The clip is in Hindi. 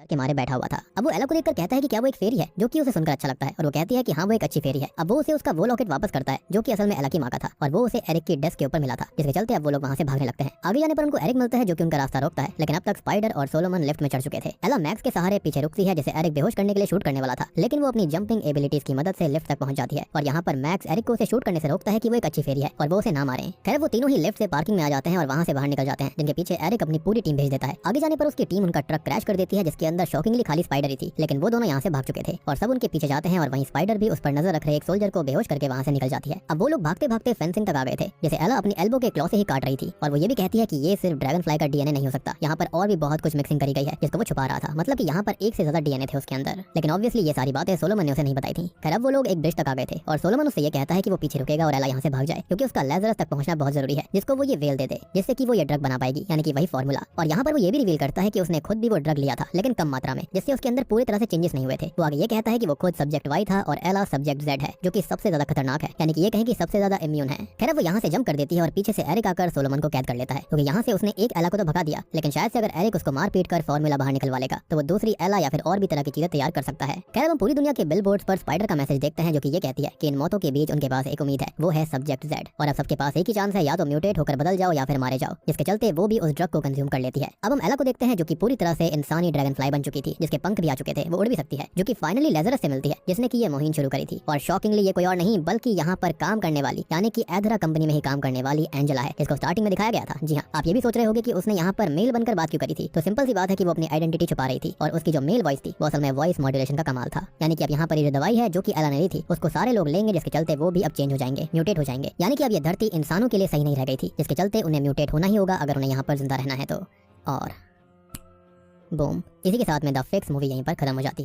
के मारे बैठा हुआ था। अब वो एला को देखकर कहता है कि क्या वो एक फेरी है, जो कि उसे सुनकर अच्छा लगता है और वो कहती है कि हाँ वो एक अच्छी फेरी है। अब वो उसे उसका वो लॉकेट वापस करता है जो कि असल में एला की माँ का था और वो उसे एरिक की डेस्क के ऊपर मिला था, जिसके चलते अब वो लोग वहाँ से भागने लगते हैं। आगे जाने पर उनको एरिक मिलता है जो कि उनका रास्ता रोकता है, लेकिन अब तक स्पाइडर और सोलोमन लिफ्ट में चढ़ चुके थे। एला मैक्स के सहारे पीछे रुकती है जिसे एरिक बेहोश करने के लिए शूट करने वाला था, लेकिन वो अपनी जंपिंग एबिलिटीज की मदद से लिफ्ट तक पहुंच जाती है और यहाँ पर मैक्स एरिक को उसे शूट करने से रोकता है कि वो एक अच्छी फेरी है और वो उसे ना मारे। खैर वो तीनों ही लिफ्ट से पार्किंग में आ जाते हैं और वहाँ से बाहर निकल जाते हैं, जिनके पीछे एरिक अपनी पूरी टीम भेज देता है। आगे जाने पर उसकी टीम उनका ट्रक क्रैश कर देती है जिसके अंदर शॉकिंगली खाली स्पाइडर ही थी, लेकिन वो दोनों यहाँ से भाग चुके थे और सब उनके पीछे जाते हैं और वहीं स्पाइडर भी उस पर नजर रख रहे एक सोल्जर को बेहोश करके वहाँ से निकल जाती है। अब वो लोग भागते भागते फेंसिंग तक आ गए थे, जिसे एला अपनी एल्बो के क्लॉ से ही काट रही थी और वो ये भी कहती है कि ये सिर्फ ड्रैगन फ्लाई का डीएनए नहीं हो सकता, यहाँ पर और भी बहुत कुछ मिक्सिंग करी गई है जिसको वो छुपा रहा था। मतलब कि यहाँ पर एक से ज्यादा डीएनए थे उसके अंदर, लेकिन ऑब्वियसली ये सारी बातें सोलोमन ने उसे नहीं बताई थी। खैर अब वो लोग एक ब्रिज तक आ गए थे और सोलोमन उससे ये कहता है कि वो पीछे रुकेगा और एला यहाँ से भाग जाए क्योंकि उसका लेज़रस तक पहुंचना बहुत जरूरी है, जिसको वो ये वेल दे दे जिससे कि वो ये ड्रग बना पाएगी, यानी कि वही फॉर्मूला। और यहाँ पर वो ये भी रिवील करता है कि उसने खुद भी वो ड्रग लिया था, लेकिन कम मात्रा में, जिससे उसके अंदर पूरी तरह से चेंजेस नहीं हुए थे। वो आगे ये कहता है कि वो खुद सब्जेक्ट वाई था और एला सब्जेक्ट जेड है, जो कि सबसे ज्यादा खतरनाक है, यानी कि ये कहें कि सबसे ज्यादा इम्यून है। खैर वो यहाँ से जंप कर देती है और पीछे से एरिक आकर सोलोमन को कैद कर लेता है, क्योंकि यहाँ से उसने एक एला को तो भगा दिया, लेकिन शायद से अगर एरिक उसको मार पीट कर फॉर्मूला बाहर निकलवा लेगा तो वो दूसरी एला या फिर और भी तरह की चीजें तैयार कर सकता है। खैर हम पूरी दुनिया के बिलबोर्ड्स पर स्पाइडर का मैसेज देखते हैं जो कि ये कहती है कि इन मौतों के बीच उनके पास एक उम्मीद है, वो है सब्जेक्ट जेड। और अब सबके पास एक ही चांस है, या तो म्यूटेट होकर बदल जाओ या फिर मारे जाओ, जिसके चलते वो भी उस ड्रग को कंज्यूम कर लेती है। अब हम एला को देखते हैं जो कि पूरी तरह से इंसानी ड्रैगन फ्लाई बन चुकी थी, जिसके पंख भी आ चुके थे, वो उड़ भी सकती है, जो कि फाइनली लेज़रस से मिलती है जिसने की ये मुहिम शुरू करी थी। और शॉकिंगली ये कोई और नहीं बल्कि यहाँ पर काम करने वाली, यानी कि एथरा कंपनी में ही काम करने वाली एंजेला है, जिसको स्टार्टिंग में दिखाया गया था। जी हाँ, आप ये भी सोच रहे होंगे कि उसने यहाँ पर मेल बनकर बात क्यों करी थी, तो सिंपल सी बात है कि वो अपनी आइडेंटिटी छुपा रही थी और उसकी जो मेल वॉइस थी वो असल में वॉइस मॉड्यूलेशन का कमाल था। यानी कि अब यहाँ पर ये दवाई है जो कि एला ने ली थी, उसको सारे लोग लेंगे, जिसके चलते वो भी अब चेंज हो जाएंगे, म्यूटेट हो जाएंगे। यानी कि अब ये धरती इंसानों के लिए सही नहीं रह गई थी, जिसके चलते उन्हें म्यूटेट होना ही होगा अगर उन्हें यहाँ पर जिंदा रहना है तो। और बूम, इसी के साथ में द फिक्स मूवी यहीं पर खत्म हो जाती है।